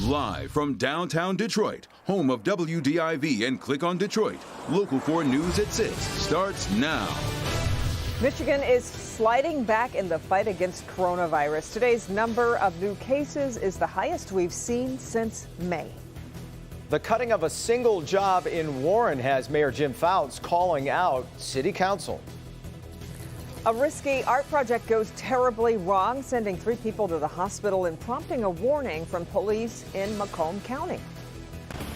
Live from downtown Detroit, home of WDIV and Click on Detroit, Local 4 News at 6 starts now. Michigan is sliding back in the fight against coronavirus. Today's number of new cases is the highest we've seen since May. The cutting of a single job in Warren has Mayor Jim Fouts calling out City Council. A risky art project goes terribly wrong, sending 3 people to the hospital and prompting a warning from police in Macomb County.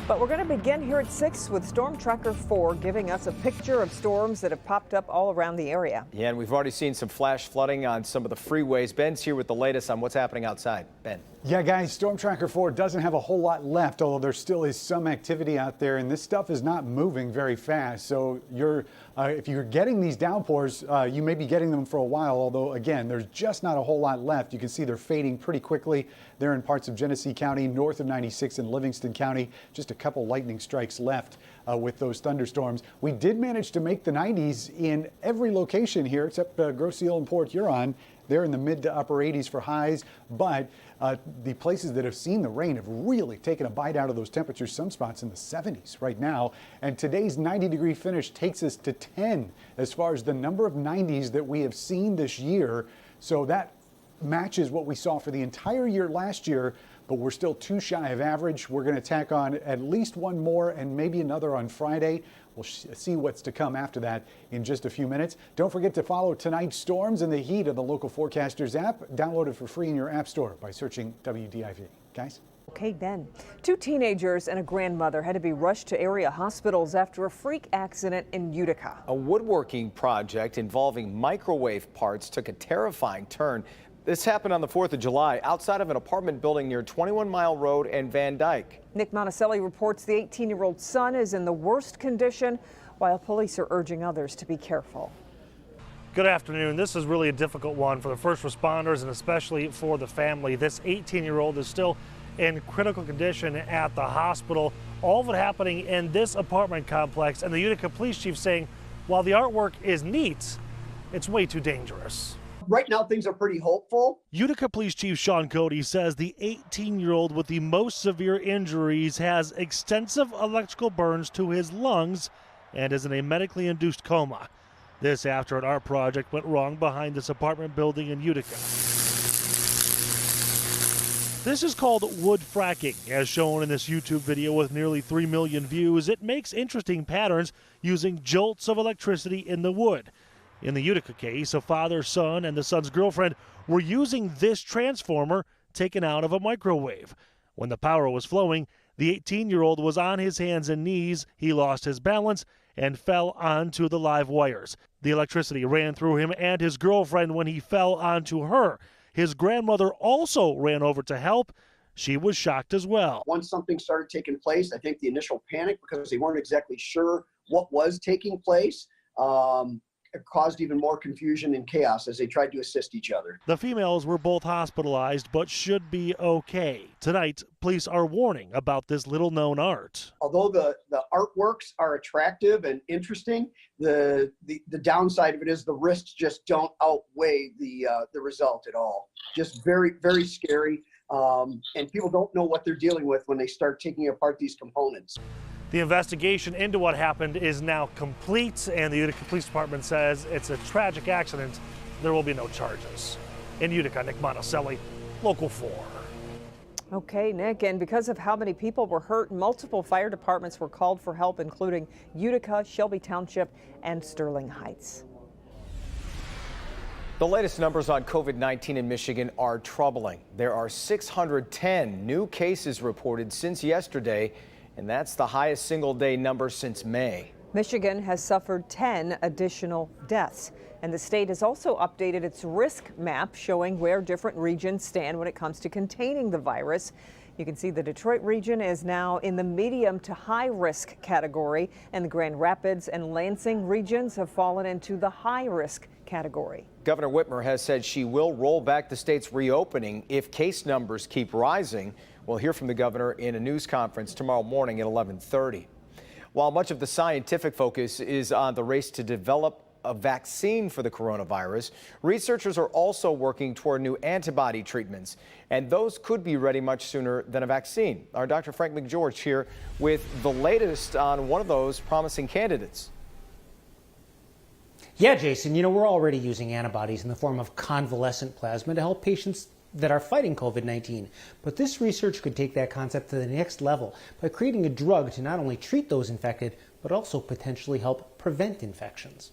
But we're going to begin here at 6 with Storm Tracker 4 giving us a picture of storms that have popped up all around the area. Yeah, and we've already seen some flash flooding on some of the freeways. Ben's here with the latest on what's happening outside. Ben. Yeah, guys, Storm Tracker 4 doesn't have a whole lot left, although there still is some activity out there, and this stuff is not moving very fast. So if you're getting these downpours, you may be getting them for a while, although, again, there's just not a whole lot left. You can see they're fading pretty quickly. They're in parts of Genesee County, north of 96 in Livingston County. Just a couple lightning strikes left with those thunderstorms. We did manage to make the 90s in every location here except Grosse Ile and Port Huron. They're in the mid to upper 80s for highs, but the places that have seen the rain have really taken a bite out of those temperatures. Some spots in the 70s right now. And today's 90-degree finish takes us to 10 as far as the number of 90s that we have seen this year. So that matches what we saw for the entire year last year, but we're still too shy of average. We're going to tack on at least one more and maybe another on Friday. We'll see what's to come after that in just a few minutes. Don't forget to follow tonight's storms and the heat of the Local Forecasters app. Download it for free in your app store by searching WDIV. Guys? Okay, Ben. 2 teenagers and a grandmother had to be rushed to area hospitals after a freak accident in Utica. A woodworking project involving microwave parts took a terrifying turn. This happened on the 4th of July outside of an apartment building near 21 Mile Road and Van Dyke. Nick Monticelli reports the 18-year-old son is in the worst condition, while police are urging others to be careful. Good afternoon. This is really a difficult one for the first responders and especially for the family. This 18-year-old is still in critical condition at the hospital. All of it happening in this apartment complex, and the Utica police chief saying while the artwork is neat, it's way too dangerous. Right now, things are pretty hopeful. Utica Police Chief Sean Cody says the 18-year-old with the most severe injuries has extensive electrical burns to his lungs and is in a medically induced coma. This after an art project went wrong behind this apartment building in Utica. This is called wood fracking, as shown in this YouTube video with nearly 3 million views. It makes interesting patterns using jolts of electricity in the wood. In the Utica case, a father, son, and the son's girlfriend were using this transformer taken out of a microwave. When the power was flowing, the 18-year-old was on his hands and knees. He lost his balance and fell onto the live wires. The electricity ran through him and his girlfriend when he fell onto her. His grandmother also ran over to help. She was shocked as well. Once something started taking place, I think the initial panic, because they weren't exactly sure what was taking place, it caused even more confusion and chaos as they tried to assist each other. The females were both hospitalized but should be okay. Tonight, police are warning about this little-known art. Although the artworks are attractive and interesting, the downside of it is the risks just don't outweigh the result at all. Just very, very scary, and people don't know what they're dealing with when they start taking apart these components. The investigation into what happened is now complete, and the Utica Police Department says it's a tragic accident. There will be no charges. In Utica, Nick Monticelli, Local 4. Okay, Nick, and because of how many people were hurt, multiple fire departments were called for help, including Utica, Shelby Township, and Sterling Heights. The latest numbers on COVID-19 in Michigan are troubling. There are 610 new cases reported since yesterday, and that's the highest single-day number since May. Michigan has suffered 10 additional deaths, and the state has also updated its risk map showing where different regions stand when it comes to containing the virus. You can see the Detroit region is now in the medium to high risk category, and the Grand Rapids and Lansing regions have fallen into the high risk category. Governor Whitmer has said she will roll back the state's reopening if case numbers keep rising. We'll hear from the governor in a news conference tomorrow morning at 11:30. While much of the scientific focus is on the race to develop a vaccine for the coronavirus. Researchers are also working toward new antibody treatments, and those could be ready much sooner than a vaccine. Our Dr. Frank McGeorge here with the latest on one of those promising candidates. Yeah, Jason, we're already using antibodies in the form of convalescent plasma to help patients that are fighting COVID-19. But this research could take that concept to the next level by creating a drug to not only treat those infected, but also potentially help prevent infections.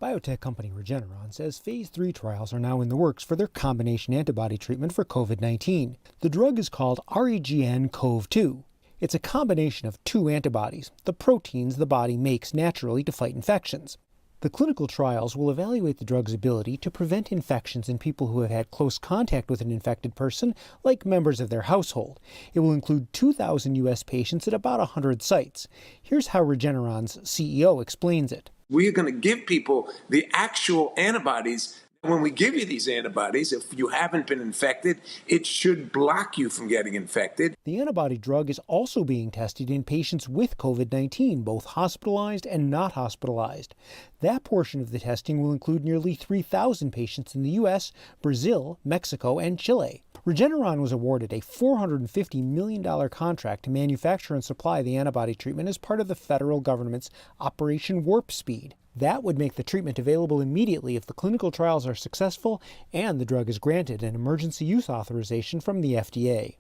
Biotech company Regeneron says phase 3 trials are now in the works for their combination antibody treatment for COVID-19. The drug is called REGN-COV2. It's a combination of two antibodies, the proteins the body makes naturally to fight infections. The clinical trials will evaluate the drug's ability to prevent infections in people who have had close contact with an infected person, like members of their household. It will include 2,000 U.S. patients at about 100 sites. Here's how Regeneron's CEO explains it. We are going to give people the actual antibodies. When we give you these antibodies, if you haven't been infected, it should block you from getting infected. The antibody drug is also being tested in patients with COVID-19, both hospitalized and not hospitalized. That portion of the testing will include nearly 3,000 patients in the U.S., Brazil, Mexico, and Chile. Regeneron was awarded a $450 million contract to manufacture and supply the antibody treatment as part of the federal government's Operation Warp Speed. That would make the treatment available immediately if the clinical trials are successful and the drug is granted an emergency use authorization from the FDA.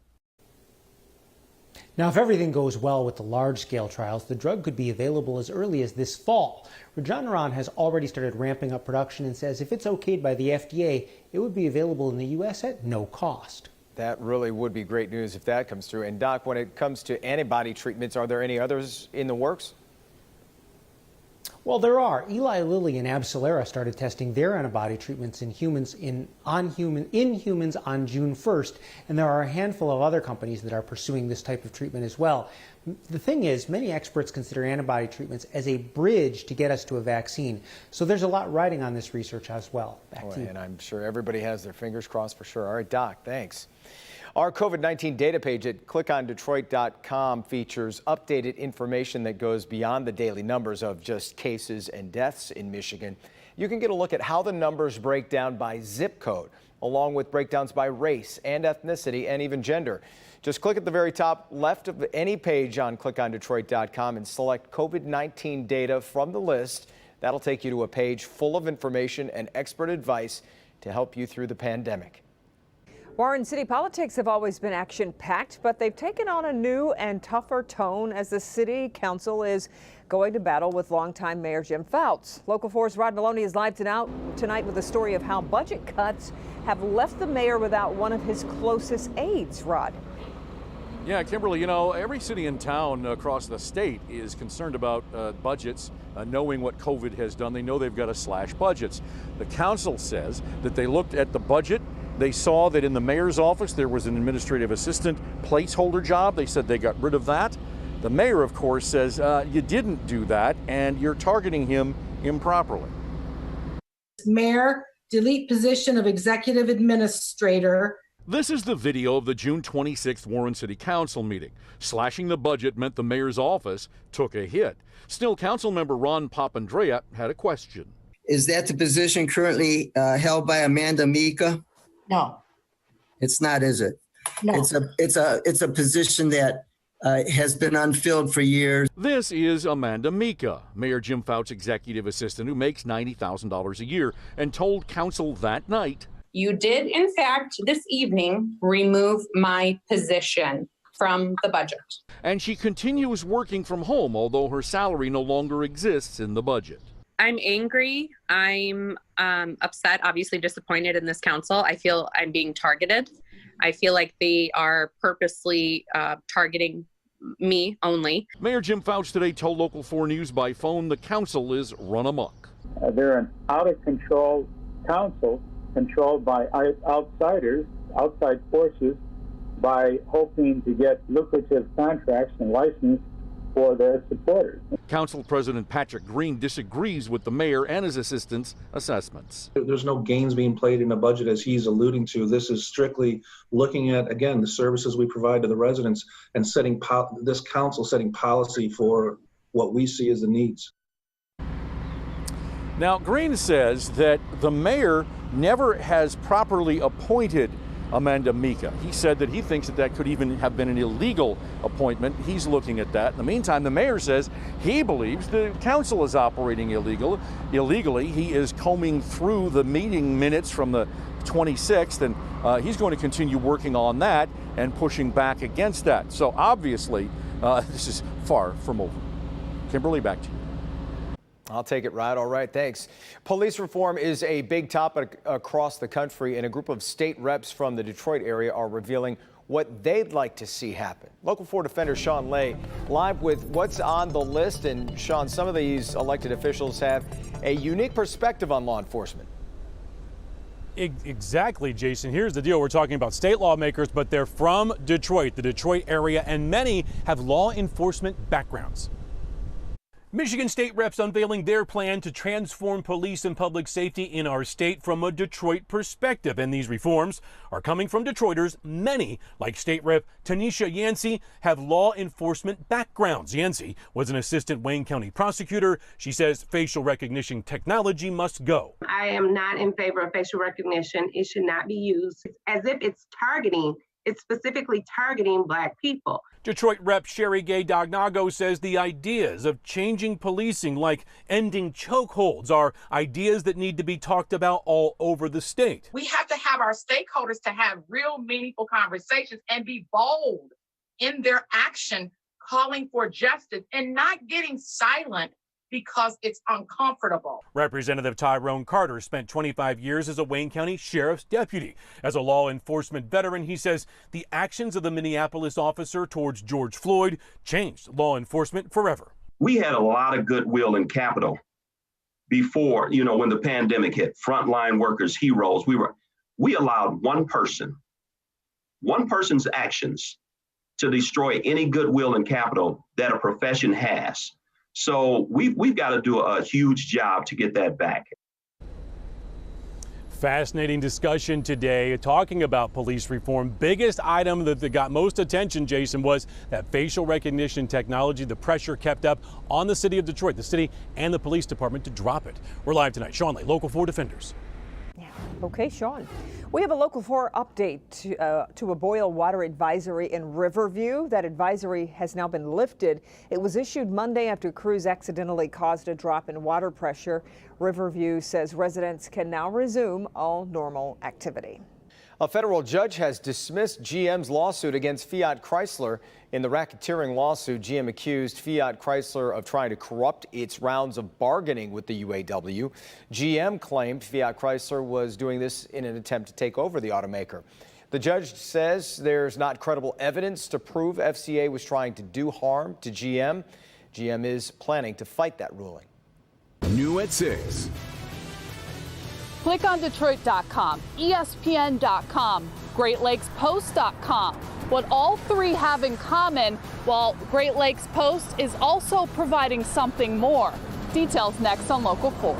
Now, if everything goes well with the large-scale trials, the drug could be available as early as this fall. Regeneron has already started ramping up production and says if it's okayed by the FDA, it would be available in the U.S. at no cost. That really would be great news if that comes through. And Doc, when it comes to antibody treatments, are there any others in the works? Well, there are. Eli Lilly and AbCellera started testing their antibody treatments in humans on June 1st, and there are a handful of other companies that are pursuing this type of treatment as well. The thing is, many experts consider antibody treatments as a bridge to get us to a vaccine. So there's a lot riding on this research as well. Back to you. And I'm sure everybody has their fingers crossed for sure. All right, Doc, thanks. Our COVID-19 data page at clickondetroit.com features updated information that goes beyond the daily numbers of just cases and deaths in Michigan. You can get a look at how the numbers break down by zip code, along with breakdowns by race and ethnicity and even gender. Just click at the very top left of any page on clickondetroit.com and select COVID-19 data from the list. That'll take you to a page full of information and expert advice to help you through the pandemic. Warren city politics have always been action-packed, but they've taken on a new and tougher tone as the city council is going to battle with longtime Mayor Jim Fouts. Local 4's Rod Maloney is live tonight with a story of how budget cuts have left the mayor without one of his closest aides. Rod. Yeah, Kimberly, every city in town across the state is concerned about budgets, knowing what COVID has done. They know they've got to slash budgets. The council says that they looked at the budget. They saw that in the mayor's office there was an administrative assistant placeholder job. They said they got rid of that. The mayor, of course, says you didn't do that and you're targeting him improperly. Mayor, delete position of executive administrator. This is the video of the June 26th Warren City Council meeting. Slashing the budget meant the mayor's office took a hit. Still, council member Ron Papandrea had a question. Is that the position currently held by Amanda Mika? No. It's not, is it? No. It's a position that has been unfilled for years. This is Amanda Mika, Mayor Jim Fouts' executive assistant who makes $90,000 a year and told council that night, "You did, in fact, this evening, remove my position from the budget." And she continues working from home, although her salary no longer exists in the budget. I'm angry. I'm upset, obviously disappointed in this council. I feel I'm being targeted. I feel like they are purposely targeting me only. Mayor Jim Fouts today told Local 4 News by phone the council is run amok. They're an out-of-control council controlled by outsiders, outside forces, by hoping to get lucrative contracts and license for their supporters. Council President Patrick Green disagrees with the mayor and his assistants' assessments. There's no games being played in a budget, as he's alluding to. This is strictly looking at, again, the services we provide to the residents and setting this council setting policy for what we see as the needs. Now, Green says that the mayor never has properly appointed Amanda Mika. He said that he thinks that could even have been an illegal appointment. He's looking at that. In the meantime, the mayor says he believes the council is operating illegally. He is combing through the meeting minutes from the 26th, and he's going to continue working on that and pushing back against that. So obviously, this is far from over. Kimberly, back to you. I'll take it, Rod. All right, thanks. Police reform is a big topic across the country, and a group of state reps from the Detroit area are revealing what they'd like to see happen. Local 4 Defender Sean Lay live with what's on the list. And Sean, some of these elected officials have a unique perspective on law enforcement. Exactly, Jason. Here's the deal. We're talking about state lawmakers, but they're from Detroit, the Detroit area, and many have law enforcement backgrounds. Michigan state reps unveiling their plan to transform police and public safety in our state from a Detroit perspective. And these reforms are coming from Detroiters. Many, like State Rep Tanisha Yancey, have law enforcement backgrounds. Yancey was an assistant Wayne County prosecutor. She says facial recognition technology must go. I am not in favor of facial recognition. It should not be used as if it's targeting. It's specifically targeting Black people. Detroit Rep Sherry Gay Dognago says the ideas of changing policing, like ending chokeholds, are ideas that need to be talked about all over the state. We have to have our stakeholders to have real meaningful conversations and be bold in their action, calling for justice and not getting silent because it's uncomfortable. Representative Tyrone Carter spent 25 years as a Wayne County Sheriff's deputy. As a law enforcement veteran, he says the actions of the Minneapolis officer towards George Floyd changed law enforcement forever. We had a lot of goodwill in Capitol before, when the pandemic hit. Frontline workers, heroes. We allowed one person's actions to destroy any goodwill in Capitol that a profession has. So we've got to do a huge job to get that back. Fascinating discussion today talking about police reform. Biggest item that got most attention, Jason, was that facial recognition technology. The pressure kept up on the city of Detroit, the city and the police department to drop it. We're live tonight. Sean Lay, Local 4 Defenders. Yeah. Okay, Sean. We have a Local 4 update to a boil water advisory in Riverview. That advisory has now been lifted. It was issued Monday after crews accidentally caused a drop in water pressure. Riverview says residents can now resume all normal activity. A federal judge has dismissed GM's lawsuit against Fiat Chrysler. In the racketeering lawsuit, GM accused Fiat Chrysler of trying to corrupt its rounds of bargaining with the UAW. GM claimed Fiat Chrysler was doing this in an attempt to take over the automaker. The judge says there's not credible evidence to prove FCA was trying to do harm to GM. GM is planning to fight that ruling. New at 6. ClickOnDetroit.com, ESPN.com, GreatLakesPost.com. What all three have in common, while Great Lakes Post is also providing something more. Details next on Local 4.